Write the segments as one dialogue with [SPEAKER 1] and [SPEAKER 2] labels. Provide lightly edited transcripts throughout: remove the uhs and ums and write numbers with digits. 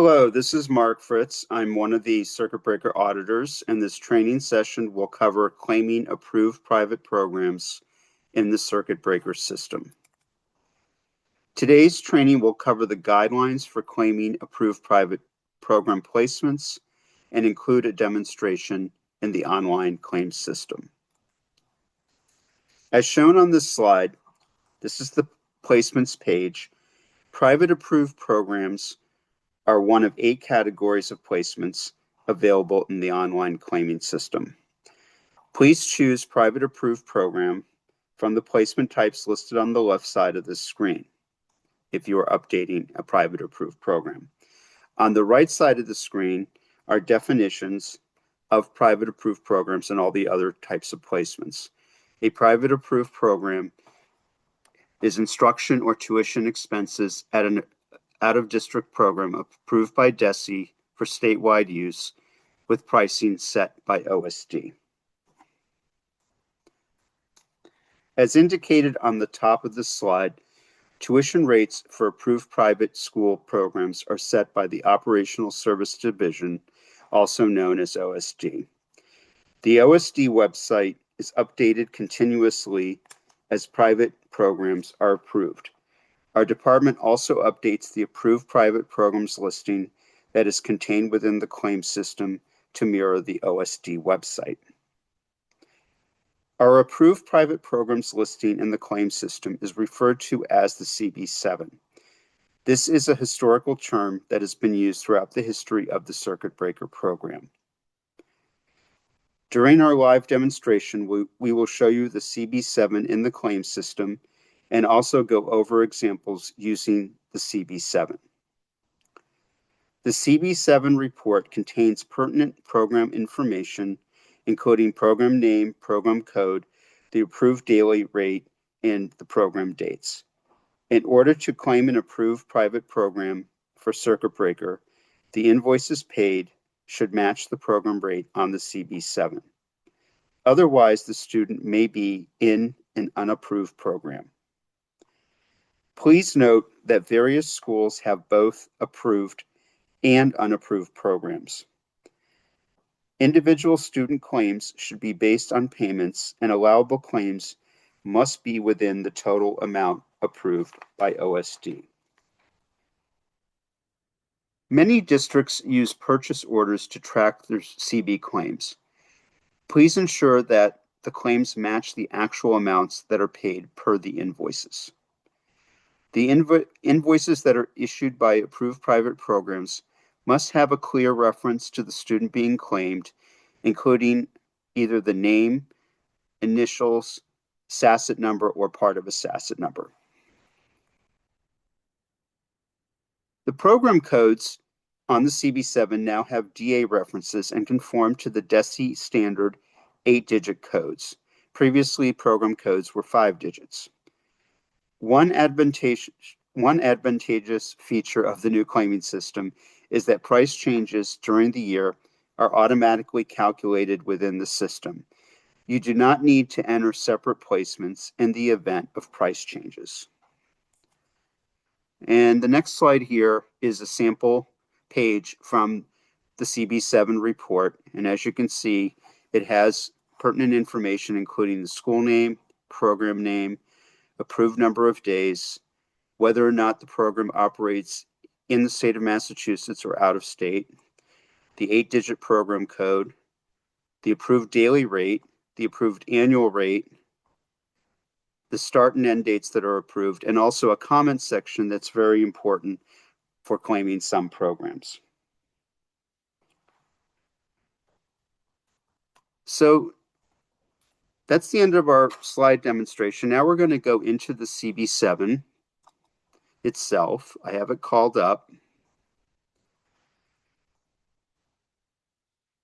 [SPEAKER 1] Hello, this is Mark Fritz. I'm one of the circuit breaker auditors, and this training session will cover claiming approved private programs in the circuit breaker system. Today's training will cover the guidelines for claiming approved private program placements and include a demonstration in the online claim system. As shown on this slide, this is the placements page. Private approved programs are one of 8 categories of placements available in the online claiming system. Please choose Private Approved Program from the placement types listed on the left side of this screen if you are updating a Private Approved Program. On the right side of the screen are definitions of Private Approved Programs and all the other types of placements. A Private Approved Program is instruction or tuition expenses at an out-of-district program approved by DESE for statewide use with pricing set by OSD. As indicated on the top of this slide, tuition rates for approved private school programs are set by the Operational Service Division, also known as OSD. The OSD website is updated continuously as private programs are approved. Our department also updates the approved private programs listing that is contained within the claim system to mirror the OSD website. Our approved private programs listing in the claim system is referred to as the CB7. This is a historical term that has been used throughout the history of the circuit breaker program. During our live demonstration, we will show you the CB7 in the claim system and also go over examples using the CB7. The CB7 report contains pertinent program information, including program name, program code, the approved daily rate, and the program dates. In order to claim an approved private program for circuit breaker, the invoices paid should match the program rate on the CB7. Otherwise, the student may be in an unapproved program. Please note that various schools have both approved and unapproved programs. Individual student claims should be based on payments, and allowable claims must be within the total amount approved by OSD. Many districts use purchase orders to track their CB claims. Please ensure that the claims match the actual amounts that are paid per the invoices. The invoices that are issued by approved private programs must have a clear reference to the student being claimed, including either the name, initials, SACIT number, or part of a SACIT number. The program codes on the CB7 now have DA references and conform to the DESE standard 8-digit codes. Previously, program codes were 5 digits. One advantageous feature of the new claiming system is that price changes during the year are automatically calculated within the system. You do not need to enter separate placements in the event of price changes. And the next slide here is a sample page from the CB7 report. And as you can see, it has pertinent information, including the school name, program name, approved number of days, whether or not the program operates in the state of Massachusetts or out of state, the 8-digit program code, the approved daily rate, the approved annual rate, the start and end dates that are approved, and also a comment section that's very important for claiming some programs. So that's the end of our slide demonstration. Now we're going to go into the CB7 itself. I have it called up.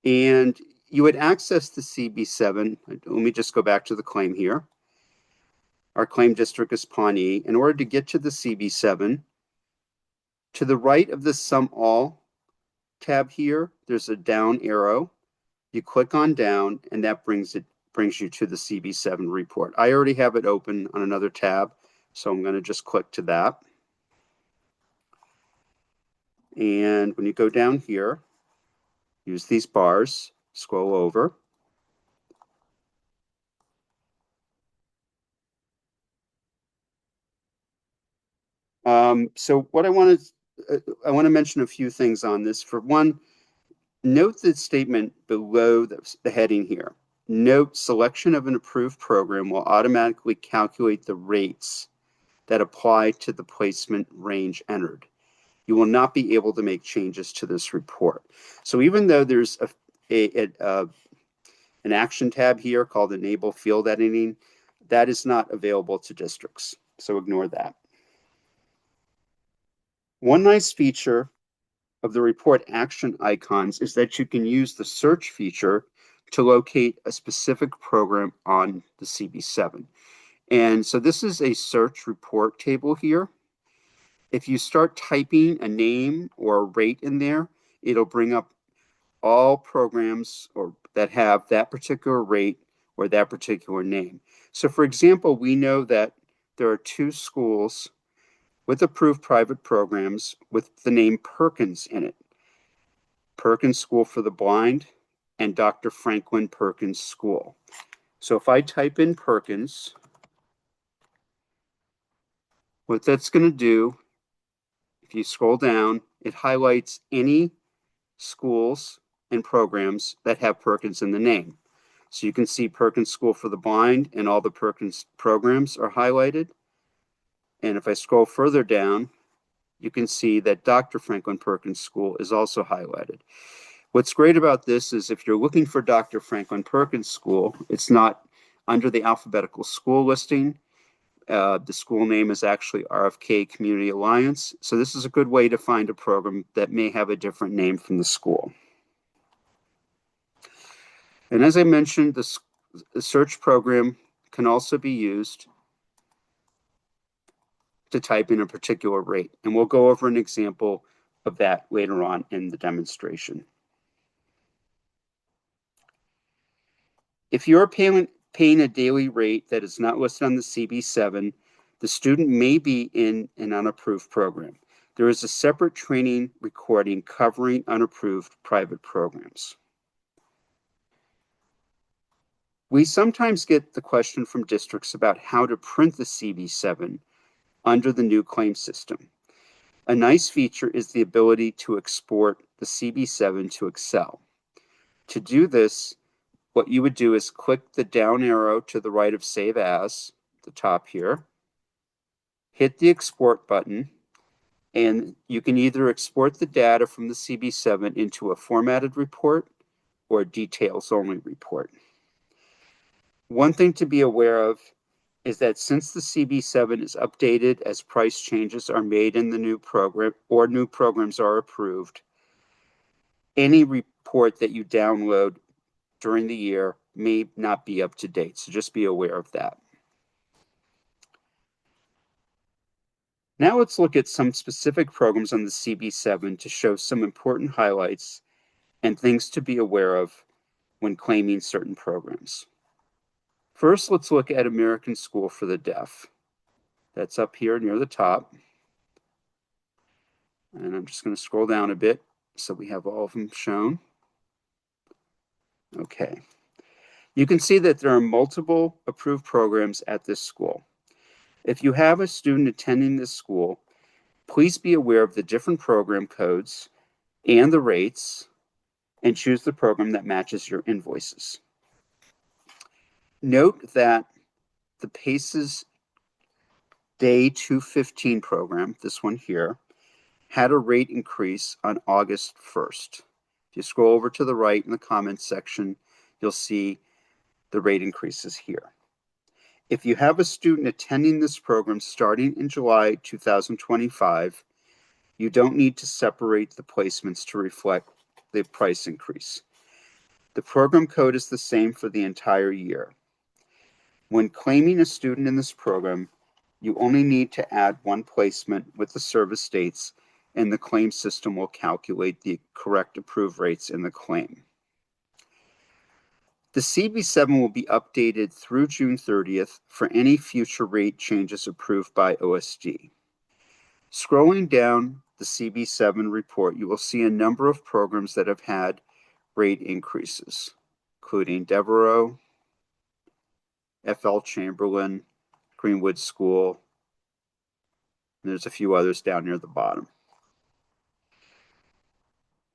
[SPEAKER 1] And you would access the CB7. Let me just go back to the claim here. Our claim district is Pawnee. In order to get to the CB7, to the right of the Sum All tab here, there's a down arrow. You click on down, and that brings you to the CB7 report. I already have it open on another tab, so I'm going to just click to that. And when you go down here, use these bars, scroll over. So what I want to mention a few things on this. For one, note the statement below the heading here. Note selection of an approved program will automatically calculate the rates that apply to the placement range entered. You will not be able to make changes to this report. So even though there's an action tab here called Enable Field Editing, that is not available to districts. So ignore that. One nice feature of the report action icons is that you can use the search feature to locate a specific program on the CB7. And so this is a search report table here. If you start typing a name or a rate in there, it'll bring up all programs that have that particular rate or that particular name. So for example, we know that there are 2 schools with approved private programs with the name Perkins in it. Perkins School for the Blind and Dr. Franklin Perkins School. So if I type in Perkins, what that's going to do, if you scroll down, it highlights any schools and programs that have Perkins in the name. So you can see Perkins School for the Blind and all the Perkins programs are highlighted. And if I scroll further down, you can see that Dr. Franklin Perkins School is also highlighted. What's great about this is if you're looking for Dr. Franklin Perkins School, it's not under the alphabetical school listing. The school name is actually RFK Community Alliance. So this is a good way to find a program that may have a different name from the school. And as I mentioned, the search program can also be used to type in a particular rate. And we'll go over an example of that later on in the demonstration. If you're paying a daily rate that is not listed on the CB7, the student may be in an unapproved program. There is a separate training recording covering unapproved private programs. We sometimes get the question from districts about how to print the CB7 under the new claim system. A nice feature is the ability to export the CB7 to Excel. To do this, what you would do is click the down arrow to the right of Save As, the top here, hit the Export button, and you can either export the data from the CB7 into a formatted report or a details-only report. One thing to be aware of is that since the CB7 is updated as price changes are made in the new program or new programs are approved, any report that you download during the year may not be up to date. So just be aware of that. Now let's look at some specific programs on the CB7 to show some important highlights and things to be aware of when claiming certain programs. First, let's look at American School for the Deaf. That's up here near the top. And I'm just going to scroll down a bit so we have all of them shown. Okay. You can see that there are multiple approved programs at this school. If you have a student attending this school, please be aware of the different program codes and the rates and choose the program that matches your invoices. Note that the PACES Day 215 program, this one here, had a rate increase on August 1st. If you scroll over to the right in the comments section, you'll see the rate increases here. If you have a student attending this program starting in July 2025, you don't need to separate the placements to reflect the price increase. The program code is the same for the entire year. When claiming a student in this program, you only need to add one placement with the service dates, and the claim system will calculate the correct approved rates in the claim. The CB7 will be updated through June 30th for any future rate changes approved by OSD. Scrolling down the CB7 report, you will see a number of programs that have had rate increases, including Devereaux, FL Chamberlain, Greenwood School, and there's a few others down near the bottom.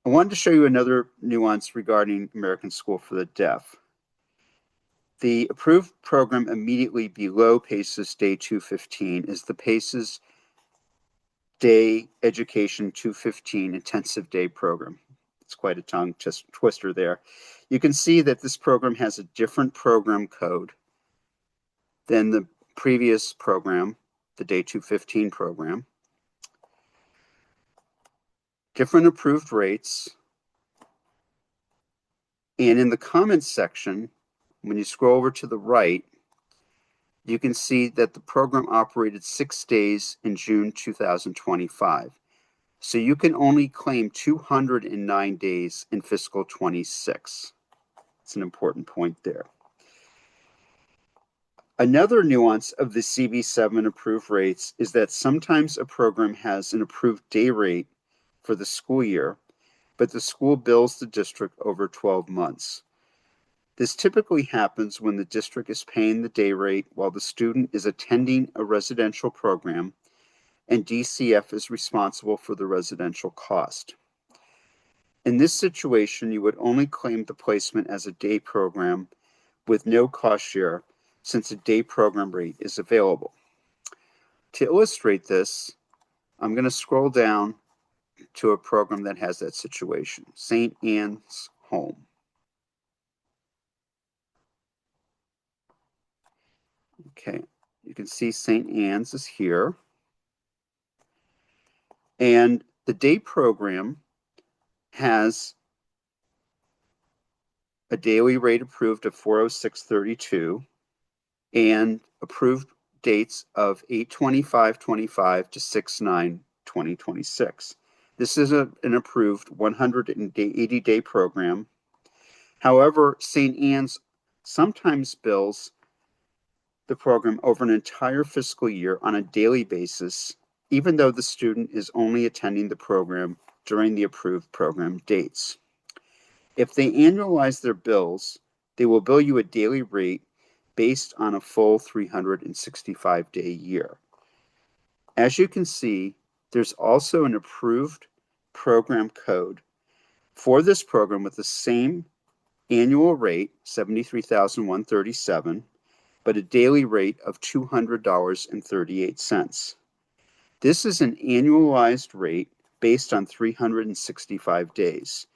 [SPEAKER 1] I wanted to show you another nuance regarding American School for the Deaf. The approved program immediately below PACES Day 215 is the PACES Day Education 215 Intensive Day Program. It's quite a tongue twister there. You can see that this program has a different program code than the previous program, the Day 215 program. Different approved rates. And in the comments section, when you scroll over to the right, you can see that the program operated 6 days in June 2025. So you can only claim 209 days in fiscal 26. It's an important point there. Another nuance of the CB7 approved rates is that sometimes a program has an approved day rate for the school year, but the school bills the district over 12 months. This typically happens when the district is paying the day rate while the student is attending a residential program and DCF is responsible for the residential cost. In this situation, you would only claim the placement as a day program with no cost share since a day program rate is available. To illustrate this, I'm going to scroll down to a program that has that situation, St. Anne's Home. Okay, you can see St. Anne's is here. And the day program has a daily rate approved of 406.32 and approved dates of 8/25/25 to 6/9/2026. This is an approved 180-day program. However, St. Anne's sometimes bills the program over an entire fiscal year on a daily basis, even though the student is only attending the program during the approved program dates. If they annualize their bills, they will bill you a daily rate based on a full 365-day year. As you can see, there's also an approved program code for this program with the same annual rate, $73,137, but a daily rate of $200.38. This is an annualized rate based on 365 days.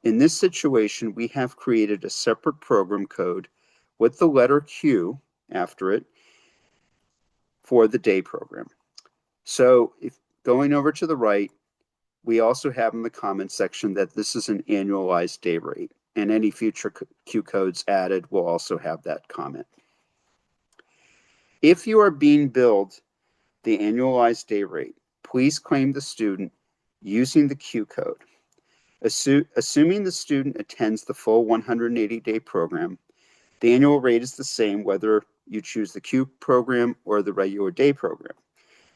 [SPEAKER 1] In this situation, we have created a separate program code with the letter Q after it for the day program. So if going over to the right, we also have in the comment section that this is an annualized day rate, and any future Q codes added will also have that comment. If you are being billed the annualized day rate, please claim the student using the Q code. Assuming the student attends the full 180-day program, the annual rate is the same whether you choose the Q program or the regular day program.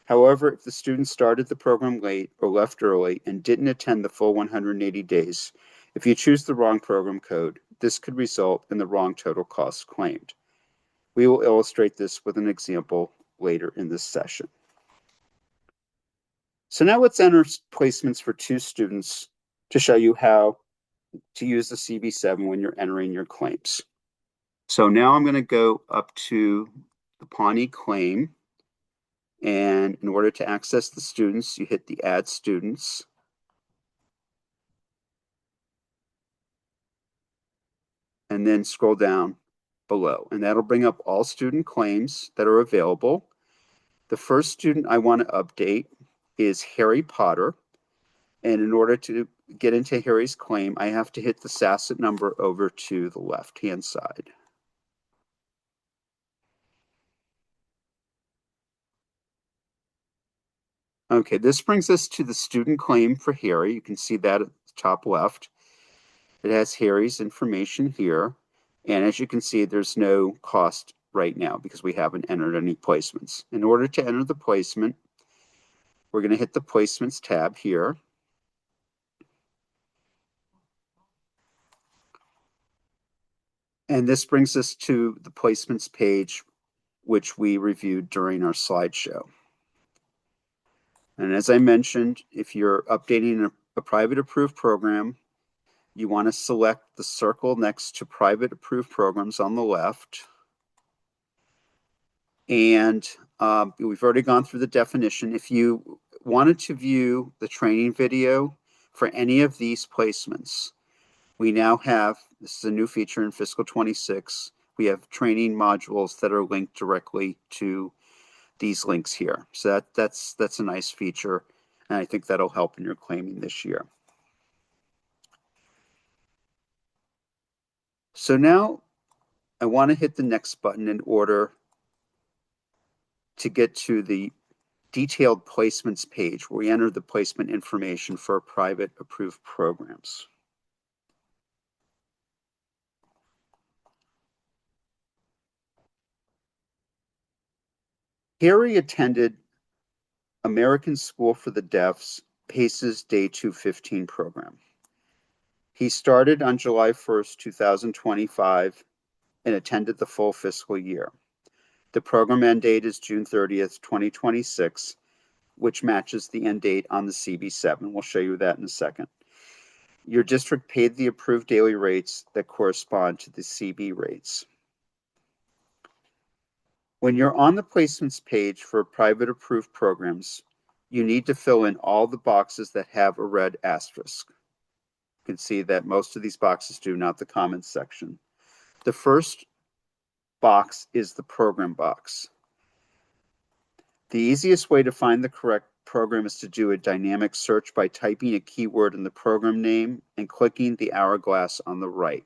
[SPEAKER 1] However, if the student started the program late or left early and didn't attend the full 180 days, if you choose the wrong program code, this could result in the wrong total costs claimed. We will illustrate this with an example later in this session. So now let's enter placements for 2 students to show you how to use the CB7 when you're entering your claims. So now I'm going to go up to the Pawnee claim. And in order to access the students, you hit the Add Students. And then scroll down below. And that'll bring up all student claims that are available. The first student I want to update is Harry Potter. And in order to get into Harry's claim, I have to hit the SASSET number over to the left-hand side. Okay, this brings us to the student claim for Harry. You can see that at the top left. It has Harry's information here. And as you can see, there's no cost right now because we haven't entered any placements. In order to enter the placement, We're going to hit the Placements tab here. And this brings us to the Placements page, which we reviewed during our slideshow. And as I mentioned, if you're updating a private approved program, you want to select the circle next to private approved programs on the left. And we've already gone through the definition. If you wanted to view the training video for any of these placements, we now have, this is a new feature in fiscal 26, we have training modules that are linked directly to these links here. So that's a nice feature, and I think that'll help in your claiming this year. So now I want to hit the next button in order to get to the detailed placements page where we enter the placement information for private approved programs. Harry attended American School for the Deaf's PACES Day 215 program. He started on July 1st, 2025 and attended the full fiscal year. The program end date is June 30th, 2026, which matches the end date on the CB7. We'll show you that in a second. Your district paid the approved daily rates that correspond to the CB rates. When you're on the placements page for private approved programs, you need to fill in all the boxes that have a red asterisk. You can see that most of these boxes do, not the comments section. The first box is the program box. The easiest way to find the correct program is to do a dynamic search by typing a keyword in the program name and clicking the hourglass on the right.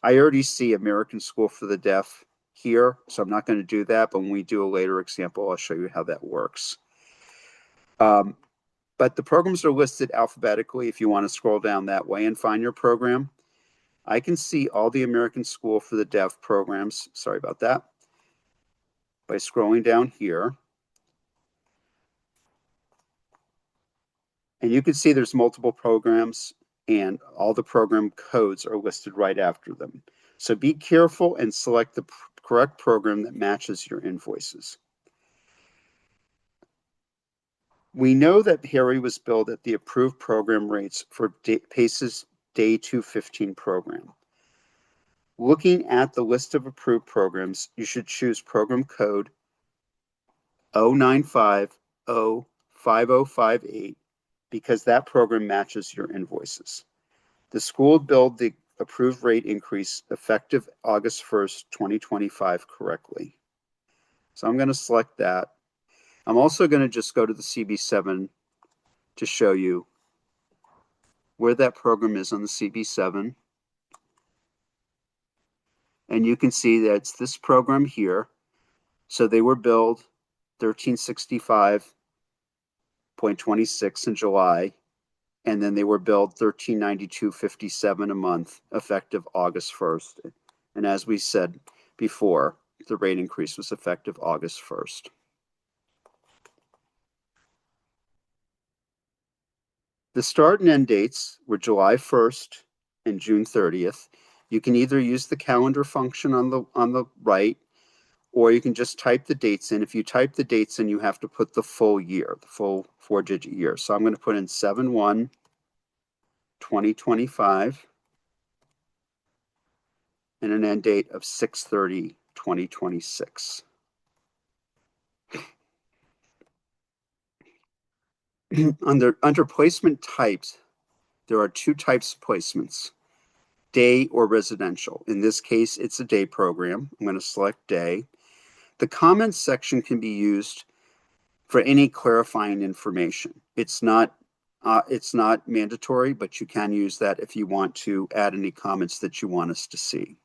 [SPEAKER 1] I already see American School for the Deaf here, so I'm not going to do that, but when we do a later example, I'll show you how that works. But the programs are listed alphabetically if you want to scroll down that way and find your program. I can see all the American School for the Deaf programs, sorry about that, by scrolling down here. And you can see there's multiple programs and all the program codes are listed right after them. So be careful and select the correct program that matches your invoices. We know that Harry was billed at the approved program rates for PACE's Day 215 program. Looking at the list of approved programs, you should choose program code 095-05058 because that program matches your invoices. The school billed the approved rate increase effective August 1st, 2025 correctly. So I'm going to select that. I'm also going to just go to the CB7 to show you where that program is on the CB7. And you can see that it's this program here. So they were billed 1365.26 in July, and then they were billed 1392.57 a month effective August 1st. And as we said before, the rate increase was effective August 1st. The start and end dates were July 1st and June 30th. You can either use the calendar function on the right, or you can just type the dates in. If you type the dates in, you have to put the full year, the full 4-digit year. So I'm going to put in 7/1/2025 and an end date of 6/30/2026. Under placement types, there are two types of placements, day or residential. In this case, it's a day program. I'm going to select day. The comments section can be used for any clarifying information. It's not mandatory, but you can use that if you want to add any comments that you want us to see.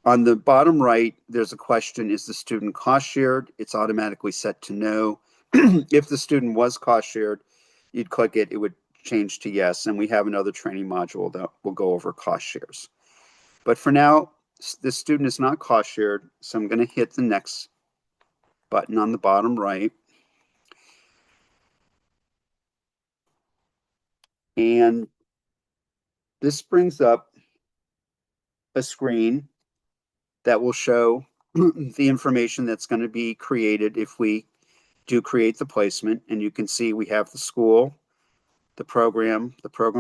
[SPEAKER 1] On the bottom right, there's a question, is the student cost shared? It's automatically set to no. If the student was cost shared, you'd click it, it would change to yes, and we have another training module that will go over cost shares. But for now, the student is not cost shared, so I'm going to hit the next button on the bottom right. And this brings up a screen that will show the information that's going to be created if we do create the placement. And you can see we have the school, the program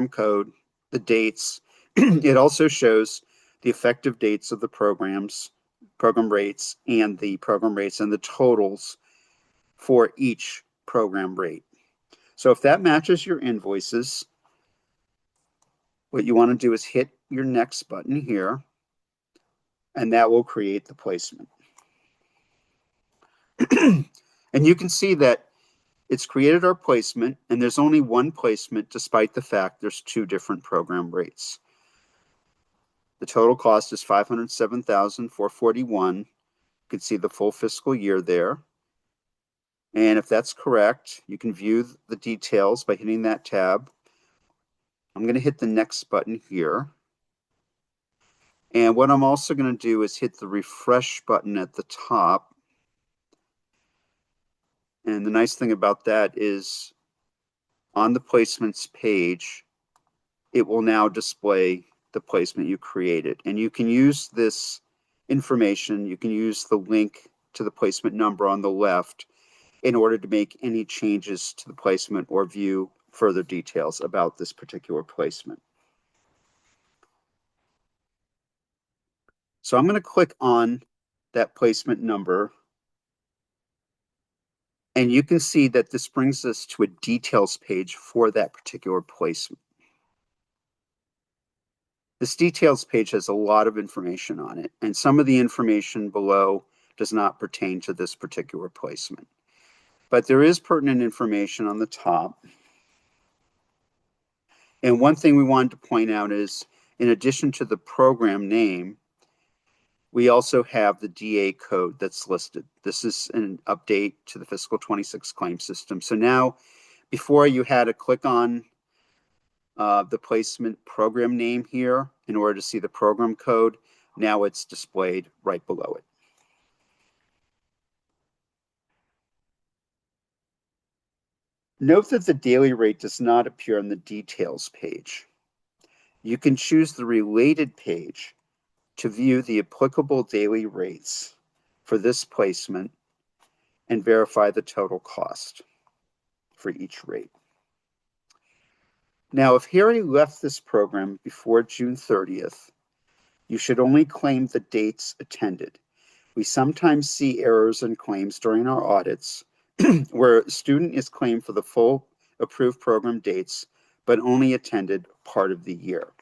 [SPEAKER 1] code, the dates. It also shows the effective dates of the programs, program rates, and the program rates and the totals for each program rate. So if that matches your invoices, what you want to do is hit your next button here, and that will create the placement. And you can see that it's created our placement, and there's only one placement despite the fact there's two different program rates. The total cost is $507,441. You can see the full fiscal year there. And if that's correct, you can view the details by hitting that tab. I'm going to hit the next button here. And what I'm also going to do is hit the refresh button at the top. And the nice thing about that is on the placements page, it will now display the placement you created. And you can use this information, you can use the link to the placement number on the left in order to make any changes to the placement or view further details about this particular placement. So I'm going to click on that placement number, and you can see that this brings us to a details page for that particular placement. This details page has a lot of information on it, and some of the information below does not pertain to this particular placement. But there is pertinent information on the top. And one thing we wanted to point out is, in addition to the program name, we also have the DA code that's listed. This is an update to the fiscal 26 claim system. So now, before you had to click on the placement program name here in order to see the program code. Now it's displayed right below it. Note that the daily rate does not appear on the details page. You can choose the related page to view the applicable daily rates for this placement and verify the total cost for each rate. Now, if Harry left this program before June 30th, you should only claim the dates attended. We sometimes see errors in claims during our audits where a student is claimed for the full approved program dates, but only attended part of the year.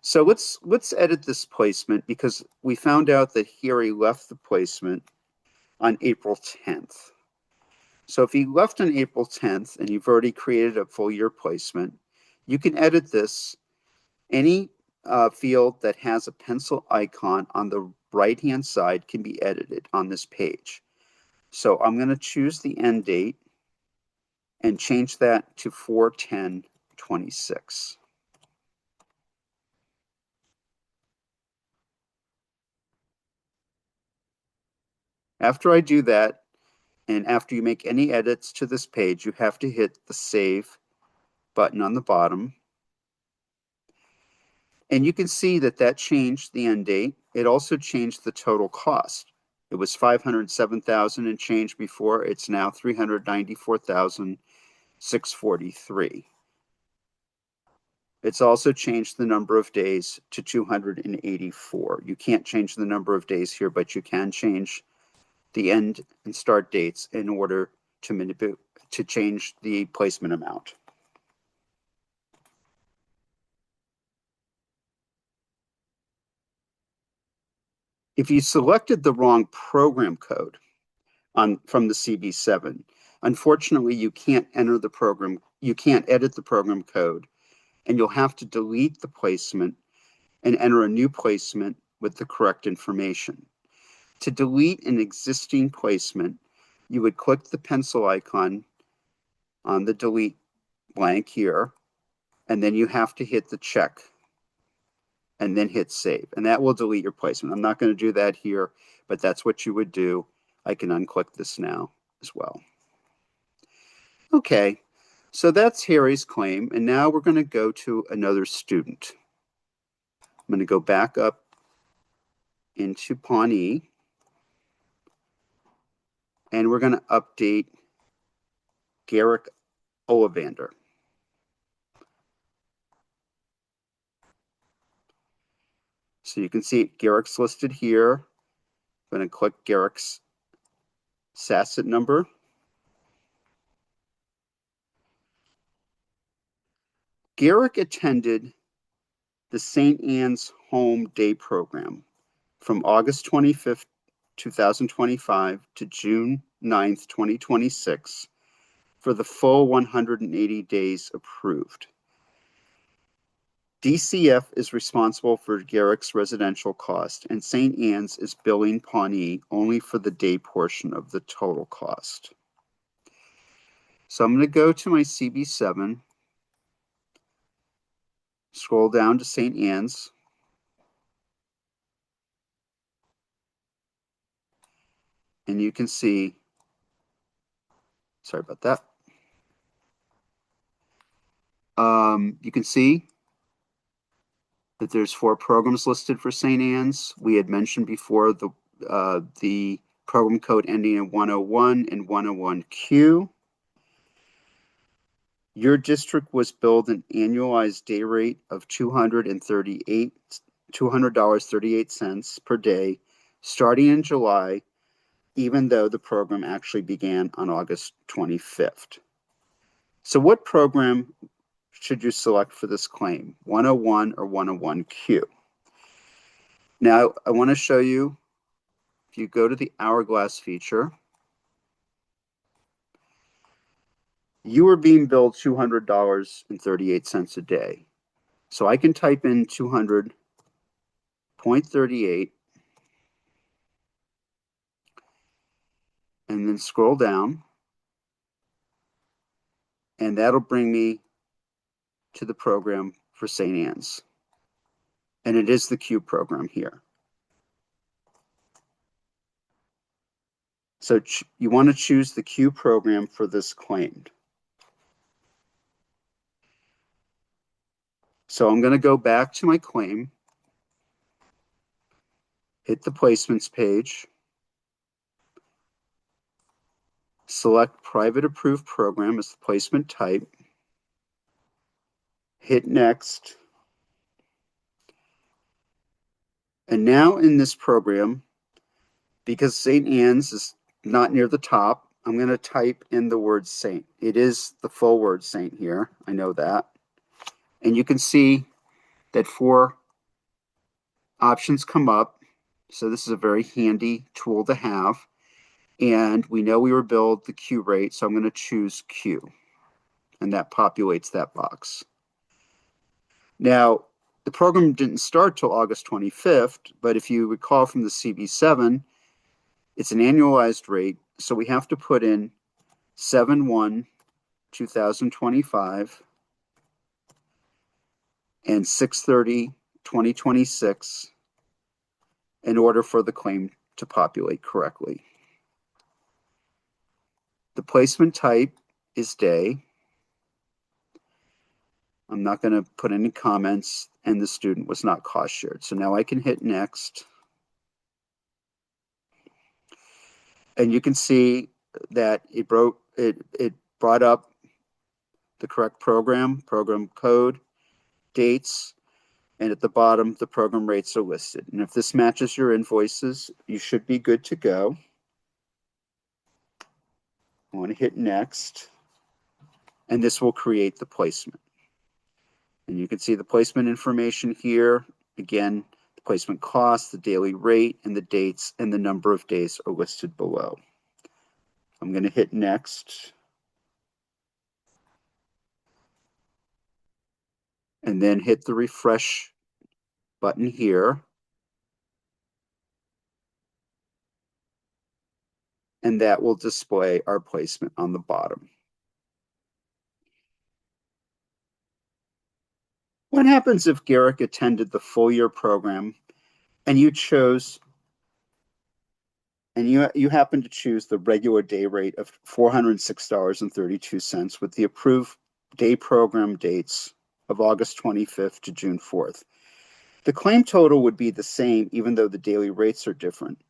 [SPEAKER 1] So let's edit this placement because we found out that Harry left the placement on April 10th. So if he left on April 10th and you've already created a full year placement, you can edit this. Any field that has a pencil icon on the right-hand side can be edited on this page. So I'm going to choose the end date and change that to 4/10/26. After I do that, and after you make any edits to this page, you have to hit the Save button on the bottom. And you can see that that changed the end date. It also changed the total cost. It was $507,000 and change before. It's now $394,643. It's also changed the number of days to 284. You can't change the number of days here, but you can change the end and start dates in order to change the placement amount. If you selected the wrong program code from the CB7, unfortunately, you can't edit the program code, and you'll have to delete the placement and enter a new placement with the correct information. To delete an existing placement, you would click the pencil icon on the delete blank here, and then you have to hit the check and then hit save, and that will delete your placement. I'm not going to do that here, but that's what you would do. I can unclick this now as well. Okay, So that's Harry's claim, and now we're going to go to another student. I'm going to go back up into Pawnee, and we're going to update Garrick Ollivander. So you can see Garrick's listed here. I'm going to click Garrick's SASIT number. Garrick attended the St. Anne's Home Day Program from August 25th, 2025 to June 9th, 2026 for the full 180 days approved. DCF is responsible for Garrick's residential cost, and St. Anne's is billing Pawnee only for the day portion of the total cost. So I'm going to go to my CB7, scroll down to St. Anne's, and you can see, sorry about that. You can see that there's 4 programs listed for St. Anne's. We had mentioned before the program code ending in 101 and 101Q. Your district was billed an annualized day rate of $200.38 per day starting in July, even though the program actually began on August 25th. So what program should you select for this claim, 101 or 101Q? Now, I want to show you, if you go to the hourglass feature, you are being billed $200.38 a day. So I can type in 200.38 and then scroll down, and that'll bring me to the program for St. Anne's. And it is the Q program here. So you want to choose the Q program for this claim. So I'm going to go back to my claim, hit the placements page, select private approved program as the placement type, hit next. And now in this program, because St. Anne's is not near the top, I'm going to type in the word saint. It is the full word saint here. I know that. And you can see that 4 options come up. So this is a very handy tool to have. And we know we were billed the Q rate, so I'm going to choose Q. And that populates that box. Now, the program didn't start till August 25th, but if you recall from the CB7, it's an annualized rate, so we have to put in 7/1/2025 and 6/30/2026 in order for the claim to populate correctly. The placement type is day. I'm not going to put any comments, and the student was not cost shared. So now I can hit next. And you can see that it brought up the correct program code, dates, and at the bottom, the program rates are listed. And if this matches your invoices, you should be good to go. I want to hit next, and this will create the placement. And you can see the placement information here. Again, the placement cost, the daily rate, and the dates and the number of days are listed below. I'm going to hit next. And then hit the refresh button here. And that will display our placement on the bottom. What happens if Garrick attended the full year program and you chose, and you happen to choose the regular day rate of $406.32 with the approved day program dates of August 25th to June 4th. The claim total would be the same even though the daily rates are different,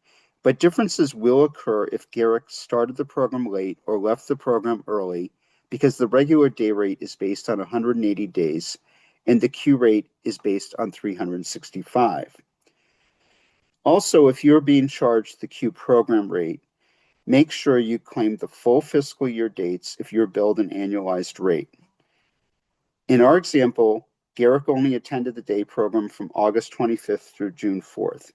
[SPEAKER 1] but differences will occur if Garrick started the program late or left the program early because the regular day rate is based on 180 days and the Q rate is based on 365. Also, if you're being charged the Q program rate, make sure you claim the full fiscal year dates if you're billed an annualized rate. In our example, Garrick only attended the day program from August 25th through June 4th.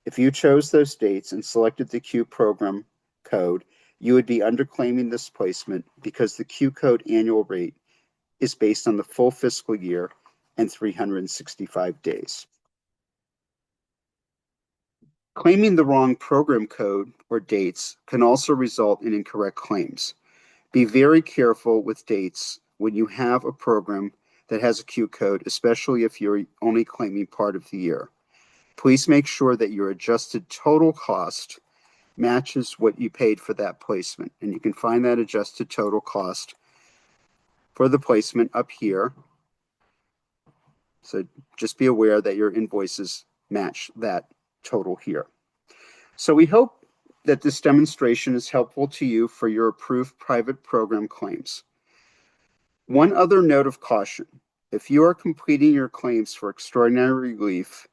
[SPEAKER 1] If you chose those dates and selected the Q program code, you would be underclaiming this placement because the Q code annual rate is based on the full fiscal year and 365 days. Claiming the wrong program code or dates can also result in incorrect claims. Be very careful with dates when you have a program that has a Q code, especially if you're only claiming part of the year. Please make sure that your adjusted total cost matches what you paid for that placement. And you can find that adjusted total cost for the placement up here. So just be aware that your invoices match that total here. So we hope that this demonstration is helpful to you for your approved private program claims. One other note of caution: if you are completing your claims for extraordinary relief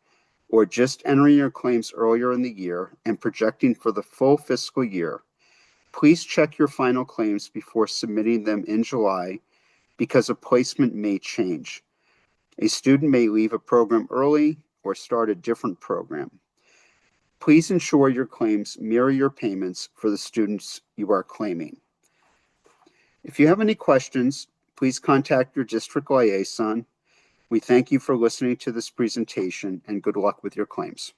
[SPEAKER 1] or just entering your claims earlier in the year and projecting for the full fiscal year, please check your final claims before submitting them in July because a placement may change. A student may leave a program early or start a different program. Please ensure your claims mirror your payments for the students you are claiming. If you have any questions, please contact your district liaison. We thank you for listening to this presentation and good luck with your claims.